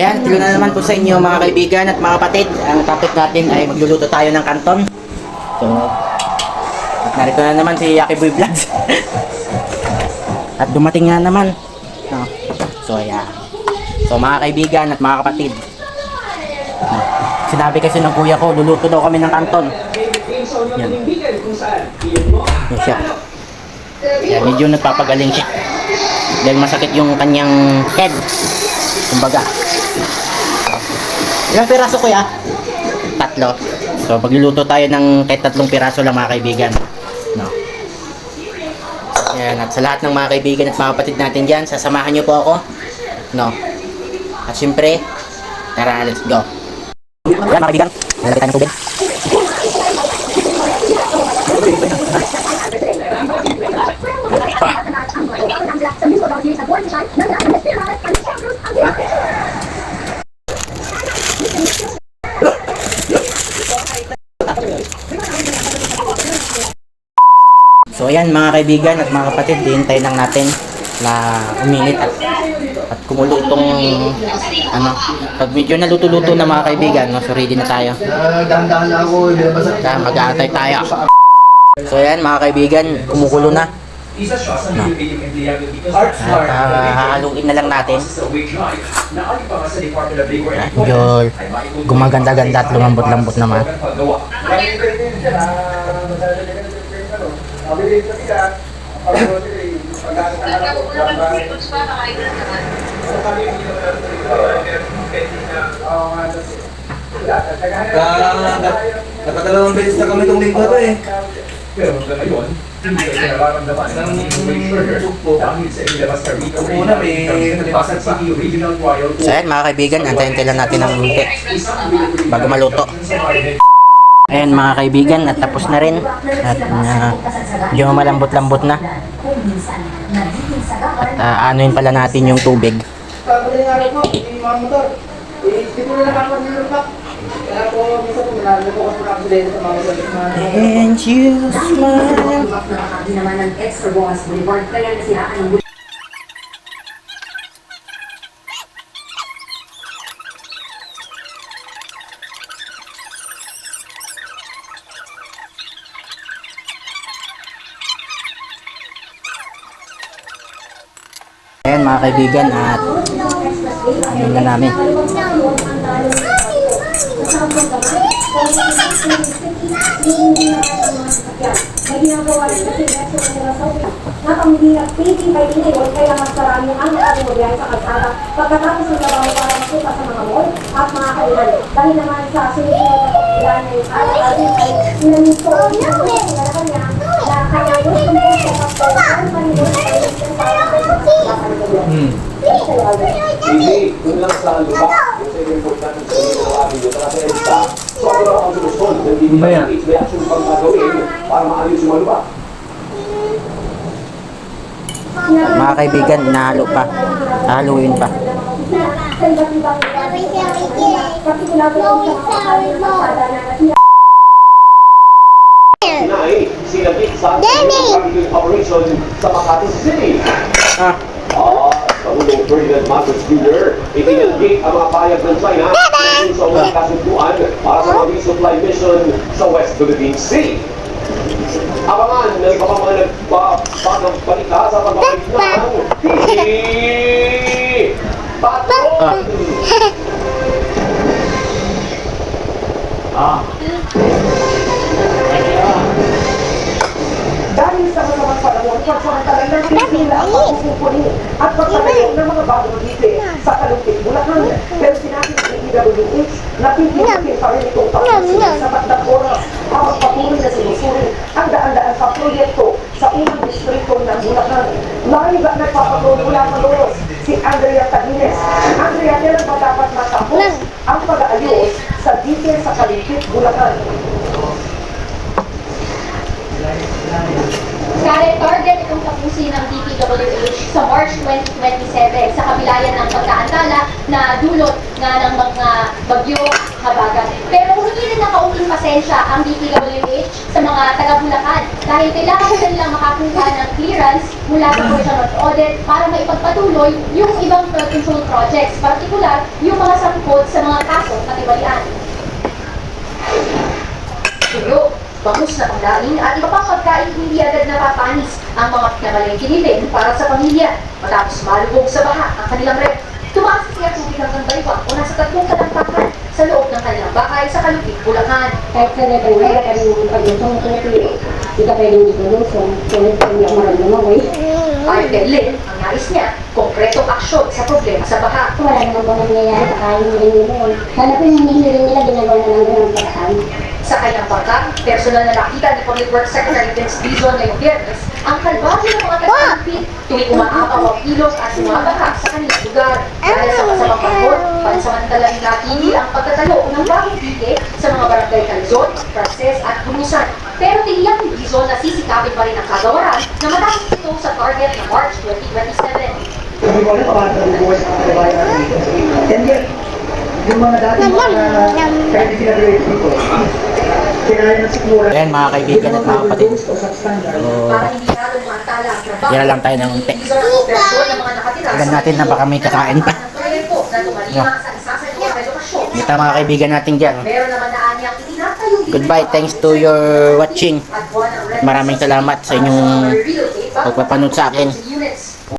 ayan, tilo na naman po sa inyo mga kaibigan at mga kapatid. Ang topic natin ay magluluto tayo ng kanton. So, at narito na naman si Yaki Boy Vlogs. At dumating nga naman. No? So, ayan. So, mga kaibigan at mga kapatid. No? Sinabi kasi ng kuya ko, luluto daw kami ng kanton. Yan. Yan siya. Yan, medyo nagpapagaling siya. Dahil masakit yung kanyang head. Kumbaga. Ilang piraso kuya? 3. So pagluluto tayo ng kahit 3 piraso lang mga kaibigan. No. Ayan, at sa lahat ng mga kaibigan at mga kapatid natin dyan, sasamahan nyo po ako. No. At syempre, tara, let's go. Ayan mga kaibigan, lalagay tayo ng tubig. So ayan mga kaibigan at mga kapatid, hintay lang natin na uminit at kumulo itong ano, pag medyo naluto-luto na mga kaibigan, no, so ready na tayo. Mag-aantay tayo. So ayan mga kaibigan, kumukulo na. No. At hahaluin na lang natin. Medyo gumaganda-ganda at lumambot-lambot naman. Nakadalawang beses na kami itong linggo to eh. Pero hanggang ngayon, hindi ay nararamdaman ng Una may Pasig City Regional Trial. So ayan mga kaibigan, antayin lang natin ng munti bago maluto. Ayan mga kaibigan, at tapos na rin. At medyo malambot-lambot na. At anuin pala natin yung tubig. And you smile. Ayan mga kaibigan, at ano na namin. May ginagawa rin kasi napamihirap piting by iniwan kaya mas marami ang nakalimodyan sa kalsada pagkatapos ng trabaho para masuka sa mga mall at mga kailan. Dahil naman sa sunod-sunod na pagkilan ay araw-araw ay sinanito ang kanya na kaya gusto mo sa kapatid manilon ay Hindi, yun lang sa lupa. Kasi yung importante sa mga abiyo. Kasi sa sobrang ang solusyon. Hindi may action pang gagawin para maayos yung lupa. Mga kaibigan, inahalo pa. Haluin pa. Sinay, sinabit sa operation sa Makati City. Pangulong Ferdinand Marcos Jr. itinanggit ang mga payag ng China sa unang kasunduan para sa mga resupply mission sa West Philippine Sea. Abangan ng iba pang mga nagpapagbalita sa pagbabalik ng TV Patron! Dahil sa masamang panahon, pagsamantalang ng Pilipina ang pagpupuli at pagpatayo ng mga bagong lipe sa Kalumpit, Bulacan. Pero sinabi ng DWH na pipilitin pa rin itong tapusin sa magdang oras ang magpatuloy na sinusuri ang daan-daan sa proyekto sa unang distrito ng Bulacan. Naiba nagpapatuloy mula Malolos si Andrea Tagines. Andrea, kailan ba dapat matapos ang pag-aayos sa dipe sa Kalumpit, Bulacan? Kaya target itong tapusin ng DPWH sa March 2027 sa kabila yan ng pagkaantala na dulot nga ng mga bagyo habagat. Pero humingi rin ng kaunting pasensya ang DPWH sa mga taga-Bulacan dahil kailangan na nilang makakuha ng clearance mula sa Commission on Audit para maipagpatuloy yung ibang flood control projects, partikular yung mga sangkot sa mga kasong katiwalian. Tuyo, bangus na pangdaing at iba pang pagkain hindi agad napapanis ang mga pinamalengke nilin para sa pamilya matapos malubog sa baha ang kanilang rep. Tumaas siya tubig hanggang daywa o nasa 3 kalampakan sa loob ng kanilang bahay sa Kalupit, Bulacan. Kahit sa rebel, wala ka rin pag-lusong pinipili. Hindi ka pwedeng dito lusong. Kaya hindi ako maramdaman, eh. Arkel Lin, ang nais niya, konkretong aksyon sa problema sa baha. Wala naman po nangyayari sa kain rin nila. Sana po yung hinihiling nila, ginagawa na lang ng paraan. Sa kanyang bangka, personal na nakita ni Public Works Secretary Vince Dizon ngayong Biyernes ang kalbahyo ng mga taga-Kalupit tuwing umaapaw ang ilog at bumabaha sa kanilang lugar. Dahil sa kasamang panahon, pansamantalang natigil ang pagtatalo ng bagong pike sa mga barangay Calzon, Frances at Bumusan. Pero tiniyak ni Dizon na sisikapin pa rin ang kagawaran na matapos ito sa target na March 2027. Hindi ko alam paano ang buhay sa mga kababayan natin dito. And yet, yung mga dati mga kahit hindi sila direct dito, kinahin ng sikmura. Ayan mga kaibigan at mga kapatid. O substandard. Para hindi lalo maantala ang trabaho. Tira lang tayo ng unti. Dizon ang operasyon ng mga nakatira Tignan natin na baka may kakain pa. ng proyekto na tumalima sa isa sa inyong relokasyon. Ito mga kaibigan natin dyan. Meron naman na anyang itinatayo din Goodbye, thanks to your watching. at buwan ng red Maraming salamat sa inyong pagpapanood sa akin.